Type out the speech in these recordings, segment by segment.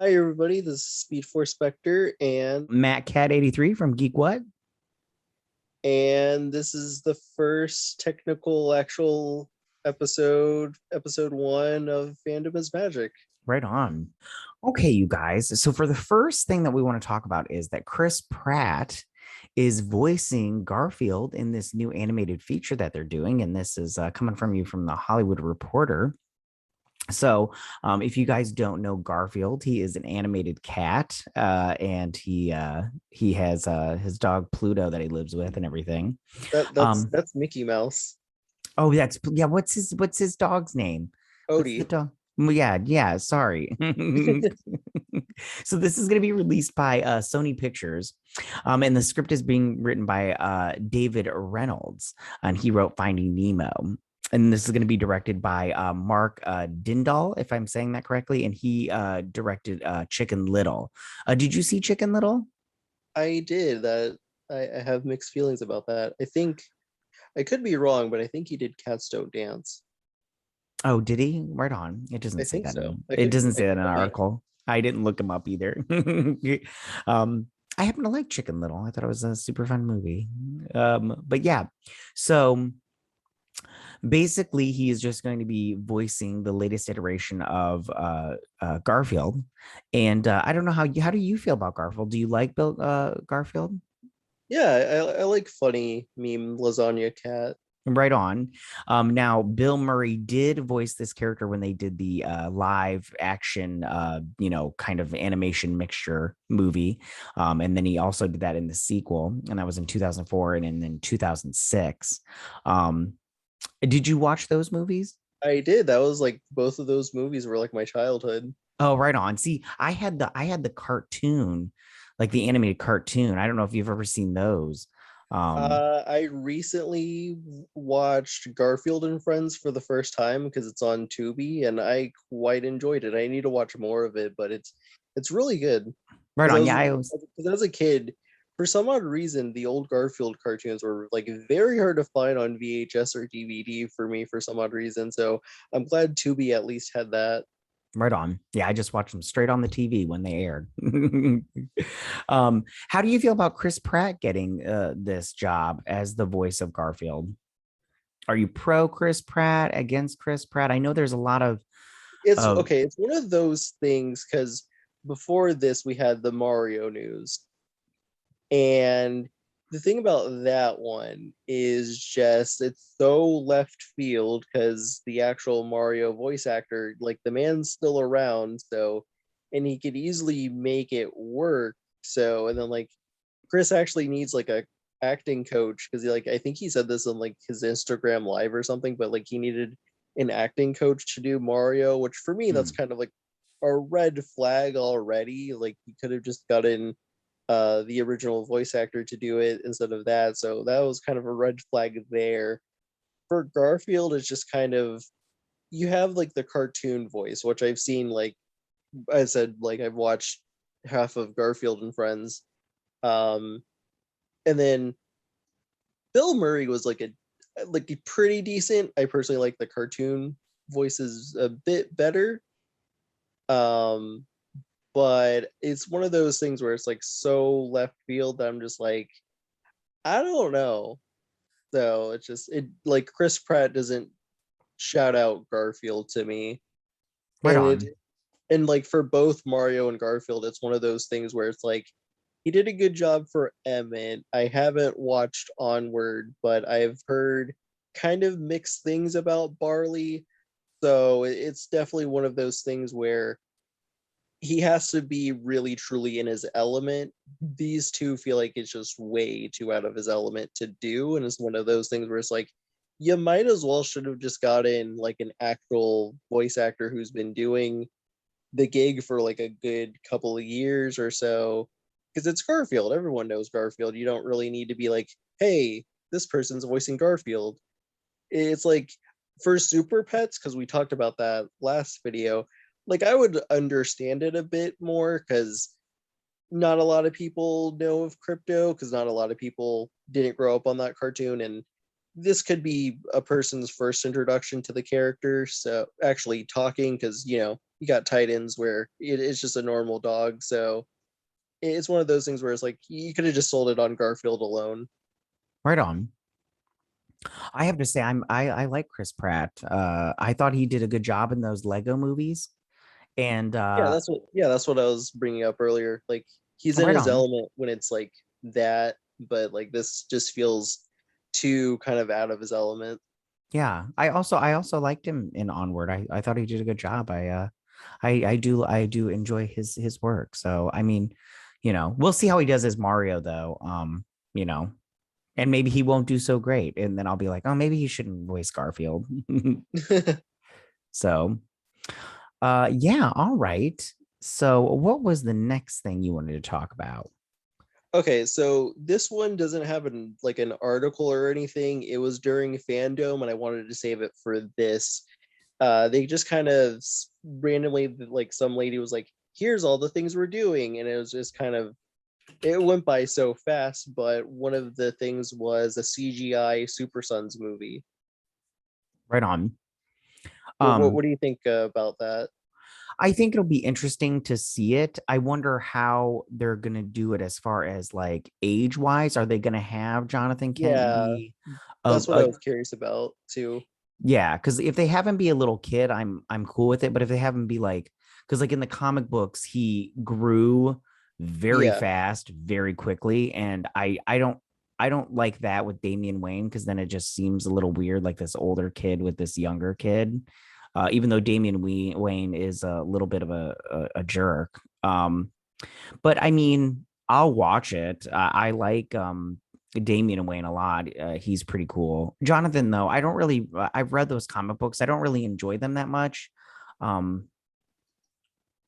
Hi everybody, this is Speed Force Spector Matt Cat 83 from Geek What? and this is the first technical actual episode 1 of Fandom Is Magic. Right on. Okay, you guys. So for the first thing that we want to talk about is that Chris Pratt is voicing Garfield in this new animated feature that they're doing, and this is coming from you from the Hollywood Reporter. So, if you guys don't know Garfield, he is an animated cat, and he has his dog Pluto that he lives with and everything. That that's Um, that's Mickey Mouse. oh, that's yeah. What's his dog's name? What's the Odie. dog? Well, yeah. Sorry. So this is going to be released by Sony Pictures, and the script is being written by David Reynolds, and he wrote Finding Nemo. And this is going to be directed by Mark Dindal, if I'm saying that correctly, and he directed Chicken Little. Did you see Chicken Little? I did that. I have mixed feelings about that. I think I could be wrong, but I think he did Cats Don't Dance. Oh, did he? Right on. It I doesn't say think that so. in it doesn't say that in an I could be. article. I didn't look him up either. um, I happen to like Chicken Little. I thought it was a super fun movie. But yeah, so basically, he is just going to be voicing the latest iteration of Garfield. And I don't know how do you feel about Garfield? Do you like Bill Garfield? Yeah, I like funny meme lasagna cat. Right on. Now, Bill Murray did voice this character when they did the live action, kind of animation mixture movie. And then he also did that in the sequel, and that was in 2004 and then 2006. Um, did you watch those movies? I did. That was like both of those movies were like my childhood. Oh, right on. See, I had the cartoon, like the animated cartoon. I don't know if you've ever seen those. Um, I recently watched Garfield and Friends for the first time because it's on Tubi, and I quite enjoyed it. I need to watch more of it, but it's really good. right Because on. Yeah, I was. as a kid, for some odd reason, the old Garfield cartoons were like very hard to find on VHS or DVD for me for some odd reason. So I'm glad Tubi at least had that. Right on. Yeah, I just watched them straight on the TV when they aired. How do you feel about Chris Pratt getting this job as the voice of Garfield? Are you pro Chris Pratt, against Chris Pratt? I know there's a lot It's of okay. It's one of those things because before this we had the Mario news. And the thing about that one is just it's so left field because the actual Mario voice actor, like the man's still around, so and he could easily make it work. So and then like Chris actually needs like a acting coach because he like I think he said this on like his Instagram live or something, but like he needed an acting coach to do Mario, which for me that's hmm, kind of like a red flag already. Like he could have just gotten the original voice actor to do it instead of that. So that was kind of a red flag there. For Garfield, it's just kind of you have like the cartoon voice, which I've seen like I said, like I've watched half of Garfield and Friends. Um and then Bill Murray was like a pretty decent. I personally like the cartoon voices a bit better. Um but it's one of those things where it's like so left field that I'm just like I don't know. So it's just it like Chris Pratt doesn't shout out Garfield to me. right And it on. and like for both Mario and Garfield, it's one of those things where it's like he did a good job for Emmett. I haven't watched Onward, but I've heard kind of mixed things about Barley. So it's definitely one of those things where he has to be really truly in his element. These two feel like it's just way too out of his element to do. And it's one of those things where it's like, you might as well should have just got in like an actual voice actor who's been doing the gig for like a good couple of years or so. Because it's Garfield. Everyone knows Garfield. You don't really need to be like, hey, this person's voicing Garfield. It's like for super pets, because we talked about that last video, like I would understand it a bit more because not a lot of people know of crypto because not a lot of people didn't grow up on that cartoon and this could be a person's first introduction to the character so actually talking because you got Titans where it's just a normal dog. So it's one of those things where it's like you could have just sold it on Garfield alone. Right on. I have to say, I like Chris Pratt. I thought he did a good job in those Lego movies, and Yeah, that's what I was bringing up earlier. Like he's in right his on. element when it's like that, but like this just feels too kind of out of his element. Yeah, I also liked him in Onward. I thought he did a good job. I do enjoy his work. So I mean, we'll see how he does as Mario though. You know, and maybe he won't do so great, and then I'll be like, oh, maybe he shouldn't voice Garfield. So, yeah, all right. So, what was the next thing you wanted to talk about? Okay, so this one doesn't have an article or anything. It was during fandom, and I wanted to save it for this. They just kind of randomly, like some lady was like, "Here's all the things we're doing," and it was just kind of it went by so fast. But one of the things was a CGI Super Sons movie. Right on. What Um, do you think about that? I think it'll be interesting to see it. I wonder how they're gonna do it as far as like age wise. Are they gonna have Jonathan Kent Yeah, be that's what I a was curious about too. yeah? Because if they have him be a little kid, I'm cool with it. But if they have him be like, because like in the comic books, he grew very Yeah, fast, very quickly, and I don't like that with Damian Wayne because then it just seems a little weird, like this older kid with this younger kid. Even though Wayne is a little bit of a jerk. But I mean, I'll watch it. I like Damian Wayne a lot. He's pretty cool. Jonathan, though, I don't really. I've read those comic books. I don't really enjoy them that much. Um,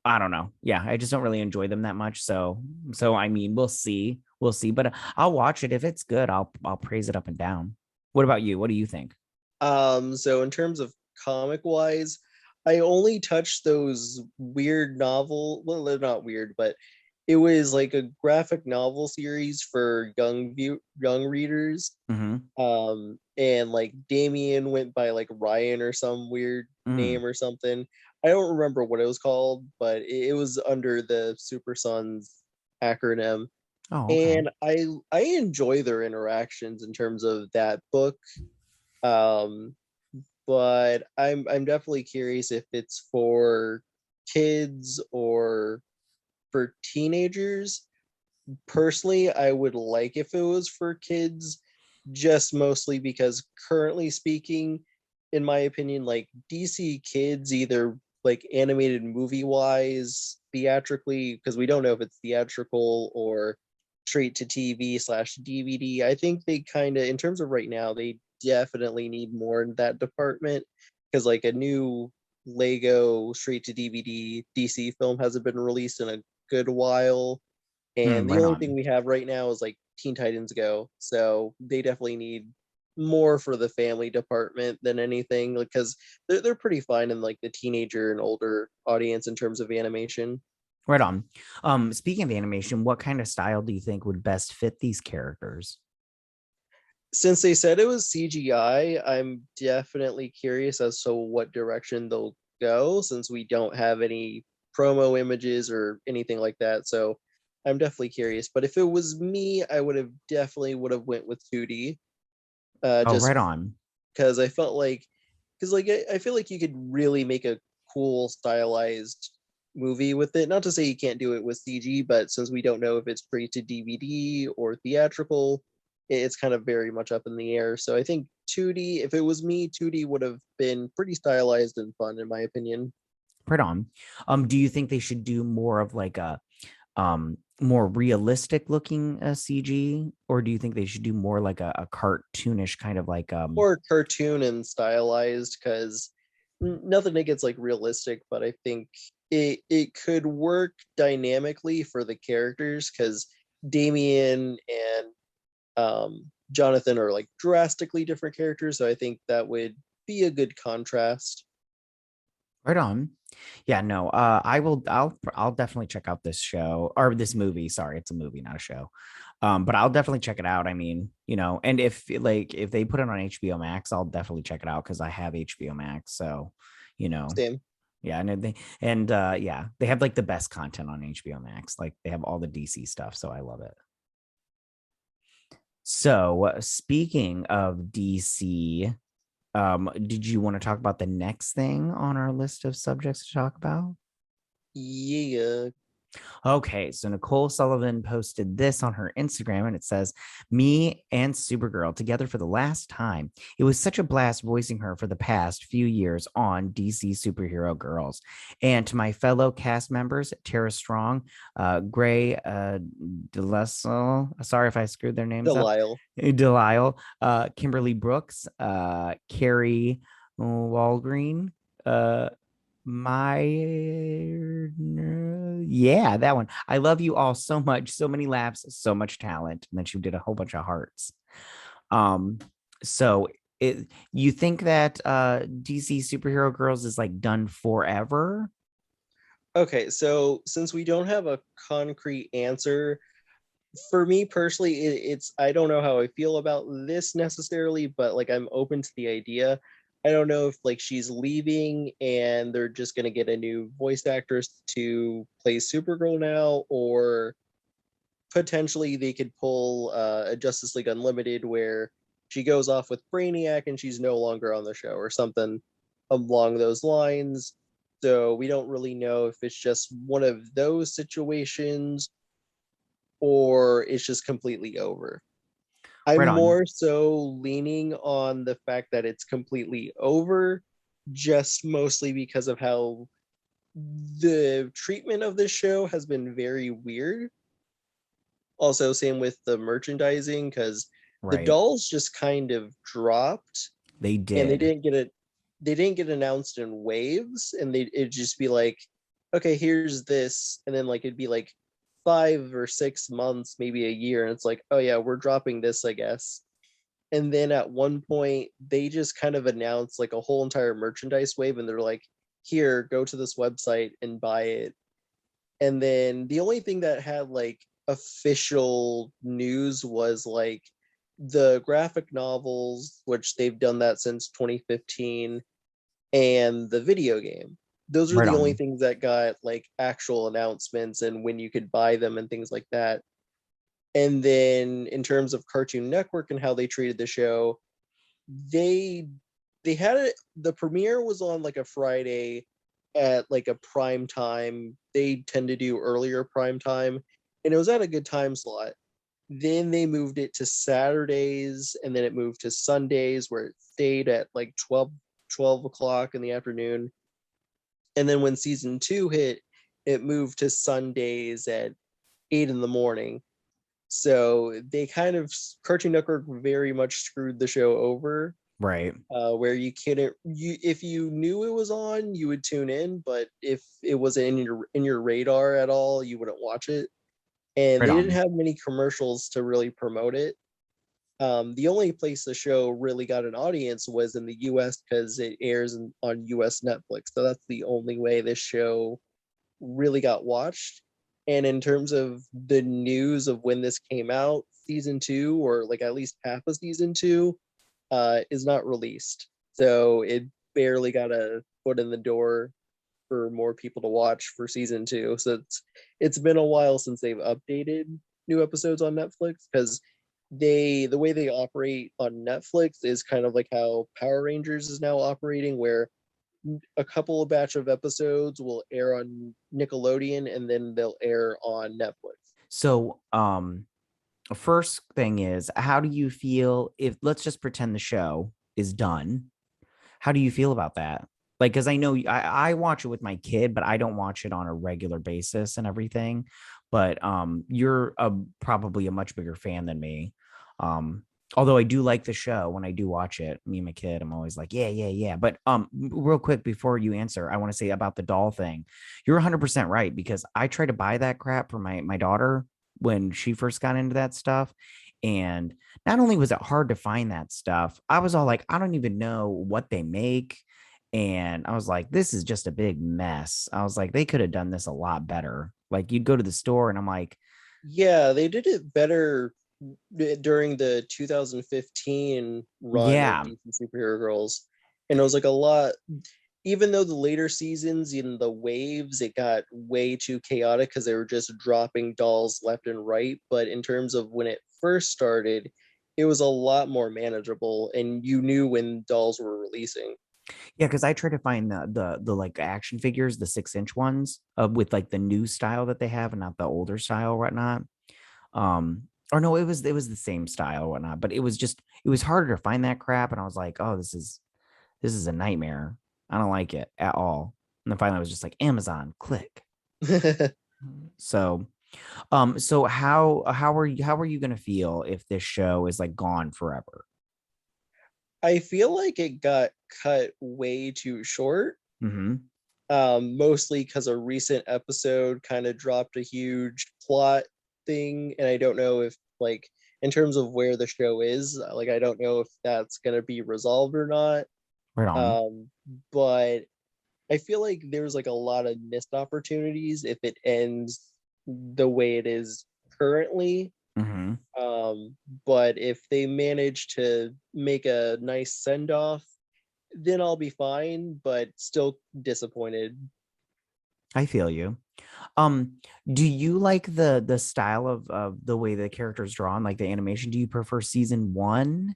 I don't know. Yeah, I just don't really enjoy them that much. So I mean, we'll see. But I'll watch it if it's good. I'll praise it up and down. What about you? What do you think? So in terms of comic wise, I only touched those weird novel. Well, they're not weird, but it was like a graphic novel series for young readers. Mm-hmm. And like Damien went by like Ryan or some weird Mm. name or something. I don't remember what it was called, but it was under the Super Sons acronym. Oh, okay. And I enjoy their interactions in terms of that book. Um, but I'm definitely curious if it's for kids or for teenagers. Personally, I would like if it was for kids, just mostly because currently speaking, in my opinion, like DC kids, either like animated movie wise, theatrically, because we don't know if it's theatrical or straight to TV/DVD. I think they kind of, in terms of right now, they definitely need more in that department because like a new Lego straight to DVD DC film hasn't been released in a good while, and the Right only thing on. we have right now is like Teen Titans Go. So they definitely need more for the family department than anything because they're pretty fine in like the teenager and older audience in terms of animation. Right on. Speaking of animation, what kind of style do you think would best fit these characters? Since they said it was CGI, I'm definitely curious as to what direction they'll go since we don't have any promo images or anything like that. So I'm definitely curious. But if it was me, I would have went with 2D. Oh, Just right on. because I felt like because like I feel like you could really make a cool stylized movie with it. Not to say you can't do it with CG, but since we don't know if it's straight to DVD or theatrical, it's kind of very much up in the air. So I think 2D, if it was me, 2D would have been pretty stylized and fun in my opinion. Right on. Do you think they should do more of like a more realistic looking CG, or do you think they should do more like a cartoonish kind of like Or cartoon and stylized because nothing against like realistic, but I think it could work dynamically for the characters because Damien and Jonathan are like drastically different characters, so I think that would be a good contrast. right on? Yeah, no. I'll definitely check out this show or this movie. Sorry, it's a movie, not a show. But I'll definitely check it out. I mean, and if they put it on HBO Max, I'll definitely check it out because I have HBO Max. So, you know, Same. Yeah, yeah, they have like the best content on HBO Max. Like they have all the DC stuff, so I love it. So, speaking of DC, did you want to talk about the next thing on our list of subjects to talk about? Yeah. Okay, so Nicole Sullivan posted this on her Instagram and it says, "Me and Supergirl together for the last time. It was such a blast voicing her for the past few years on DC Superhero Girls. And to my fellow cast members, Tara Strong, Gray Delisle, sorry if I screwed their names up, Delisle. Delisle, Kimberly Brooks, Carrie Walgreen, my yeah, that one. I love you all so much. So many laughs, so much talent. And then she did a whole bunch of hearts. Um, so you think that DC Superhero Girls is like done forever? Okay, so since we don't have a concrete answer, for me personally, it's I don't know how I feel about this necessarily, but like I'm open to the idea. I don't know if like she's leaving and they're just gonna get a new voice actress to play Supergirl now, or potentially they could pull a Justice League Unlimited where she goes off with Brainiac and she's no longer on the show or something along those lines. So we don't really know if it's just one of those situations or it's just completely over. I'm Right on. more so leaning on the fact that it's completely over, just mostly because of how the treatment of this show has been very weird. Also, same with the merchandising, because the Right. dolls just kind of dropped They and did. they didn't get announced in waves, and it'd just be like, okay, here's this, and then like it'd be like 5 or 6 months, maybe a year, and it's like, oh yeah, we're dropping this, I guess. And then at one point they just kind of announced like a whole entire merchandise wave, and they're like, here, go to this website and buy it. And then the only thing that had like official news was like the graphic novels, which they've done that since 2015, and the video game. Those are Right the only on. things that got like actual announcements and when you could buy them and things like that. And then in terms of Cartoon Network and how they treated the show, they they had it, the premiere was on like a Friday at like a prime time. They tend to do earlier prime time, and it was at a good time slot. Then they moved it to Saturdays, and then it moved to Sundays where it stayed at like 12 o'clock in the afternoon. And then when season two hit, it moved to Sundays at 8 in the morning. So they kind of, Cartoon Network very much screwed the show over, Right. where you couldn't, you if you knew it was on, you would tune in, but if it wasn't in your radar at all, you wouldn't watch it. And Right they didn't on. have many commercials to really promote it. The only place the show really got an audience was in the US because it airs on US Netflix. So that's the only way this show really got watched. And in terms of the news of when this came out, season two, or like at least half of season two, is not released. So it barely got a foot in the door for more people to watch for season two. So it's been a while since they've updated new episodes on Netflix, because the way they operate on Netflix is kind of like how Power Rangers is now operating, where a couple of batch of episodes will air on Nickelodeon and then they'll air on Netflix. So, first thing is, how do you feel if let's just pretend the show is done? How do you feel about that? Like, because I know I watch it with my kid, but I don't watch it on a regular basis and everything. But you're probably a much bigger fan than me. Um, although I do like the show when I do watch it, me and my kid, I'm always like, yeah, yeah, yeah. But real quick before you answer, I want to say about the doll thing. You're 100% right because I tried to buy that crap for my daughter when she first got into that stuff, and not only was it hard to find that stuff, I was all like, I don't even know what they make. And I was like, this is just a big mess. I was like, they could have done this a lot better. Like, you'd go to the store and I'm like, Yeah, they did it better during the 2015 run of yeah, DC Superhero Girls. And it was like a lot. even though the later seasons in the waves, it got way too chaotic because they were just dropping dolls left and right. But in terms of when it first started, it was a lot more manageable, and you knew when dolls were releasing. Yeah, because I tried to find the like action figures, the 6-inch ones, with like the new style that they have and not the older style or whatnot. Or no, it was the same style or whatnot, but it was harder to find that crap. And I was like, oh, this is a nightmare. I don't like it at all. And then finally I was just like, Amazon, click. So so how are you gonna feel if this show is like gone forever? I feel like it got cut way too short, Mm-hmm. mostly because a recent episode kind of dropped a huge plot thing, and I don't know if like in terms of where the show is, like I don't know if that's gonna be resolved or not. Right on. Um, but I feel like there's like a lot of missed opportunities if it ends the way it is currently. Mm-hmm. Um, but if they manage to make a nice send off, then I'll be fine, but still disappointed. I feel you. Um, do you like the style of the way the character's drawn, like the animation? Do you prefer season one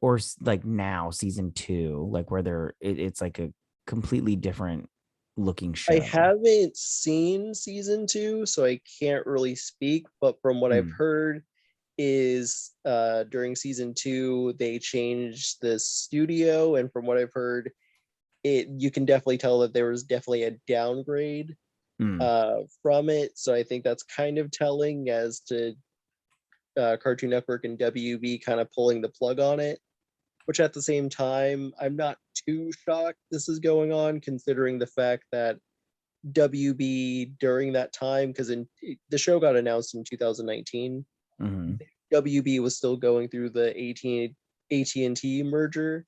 or like now season two, like where it's like a completely different looking I show? haven't seen season two, so I can't really speak, but from what I've Mm, heard is during season two they changed the studio, and from what I've heard, it you can definitely tell that there was definitely a downgrade mm, from it. So I think that's kind of telling as to Cartoon Network and WB kind of pulling the plug on it. Which at the same time, I'm not too shocked this is going on, considering the fact that WB during that time, because in the show got announced in 2019, mm, WB was still going through the AT&T merger,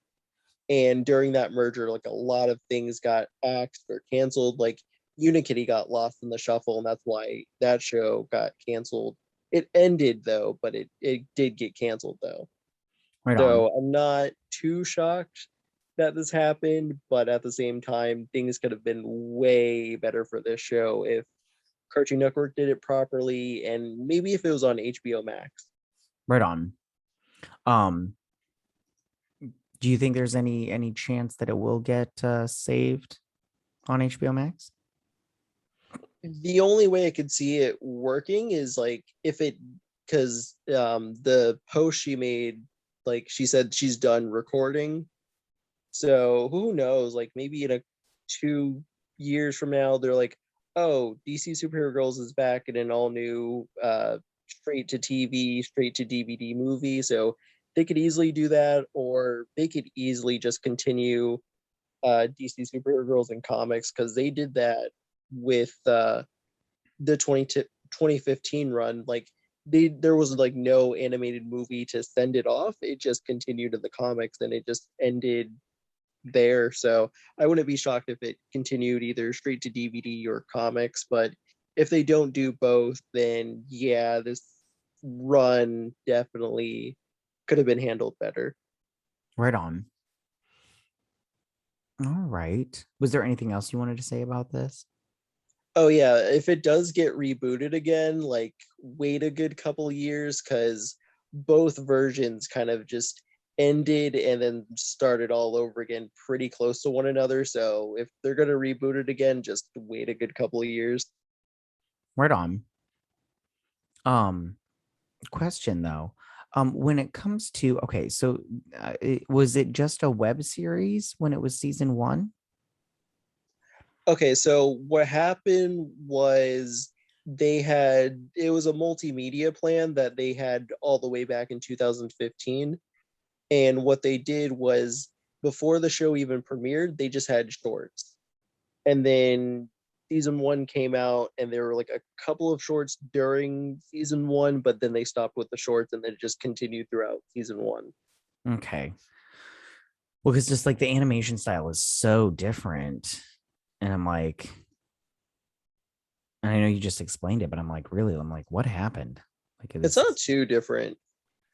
and during that merger, like a lot of things got axed or canceled. Like Unikitty got lost in the shuffle, and that's why that show got canceled. It ended though, but it did get canceled though. right on. So I'm not too shocked that this happened, but at the same time, things could have been way better for this show if Cartoon Network did it properly, and maybe if it was on HBO Max. Right on. Um, do you think there's any chance that it will get saved on HBO Max? The only way I could see it working is like if it, because the post she made, like she said she's done recording. So who knows? Like maybe in 2 years from now, they're like, "Oh, DC Superhero Girls is back in an all new straight to TV, straight to DVD movie." So they could easily do that, or they could easily just continue DC Superhero Girls in comics because they did that with the 2015 run. Like there was like no animated movie to send it off. It just continued in the comics, and it just ended there. So I wouldn't be shocked if it continued either straight to DVD or comics. But if they don't do both, then yeah, this run definitely could have been handled better. Right on. All right. Was there anything else you wanted to say about this? Oh yeah, if it does get rebooted again, like wait a good couple years because both versions kind of just ended and then started all over again pretty close to one another. So if they're gonna reboot it again, just wait a good couple of years. Right on. Um, question though. When it comes to okay, so was it just a web series when it was season one? Okay, so what happened was it was a multimedia plan that they had all the way back in 2015. And what they did was before the show even premiered, they just had shorts. And then season one came out, and there were like a couple of shorts during season one, but then they stopped with the shorts and then it just continued throughout season one. Okay. Well, because just like the animation style is so different. And I'm like, and I know you just explained it, but I'm like, really? I'm like, what happened? Like It's this not is too different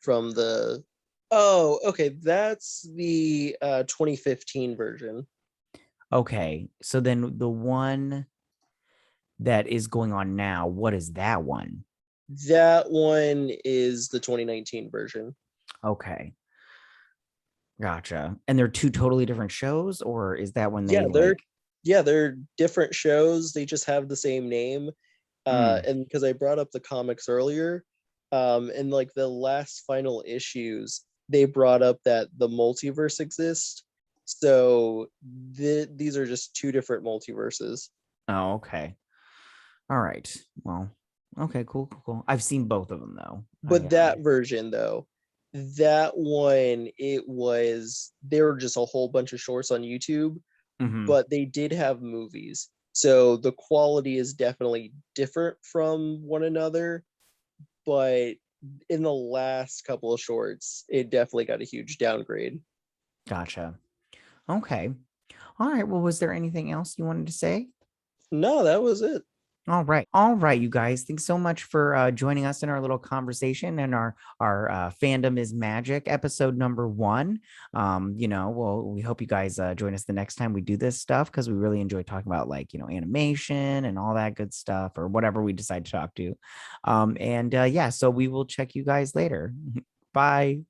from the. Oh, okay. That's the 2015 version. Okay. So then the one that is going on now, what is that one? That one is the 2019 version. Okay. Gotcha. And they're two totally different shows, or is that when they Yeah, they're like yeah, they're different shows. They just have the same name. mm, And because I brought up the comics earlier, in like the last final issues, they brought up that the multiverse exists. So these are just two different multiverses. oh, okay. All right. Well, okay, cool. I've seen both of them though. But that version though, that one, it was there were just a whole bunch of shorts on YouTube, Mhm. but they did have movies. So the quality is definitely different from one another, but in the last couple of shorts, it definitely got a huge downgrade. Gotcha. Okay. All right. Well, was there anything else you wanted to say? No, that was it. All right. All right, you guys. Thanks so much for joining us in our little conversation and our Fandom is Magic episode number 1. Well, we hope you guys join us the next time we do this stuff because we really enjoy talking about like, animation and all that good stuff or whatever we decide to talk to. Yeah, so we will check you guys later. Bye.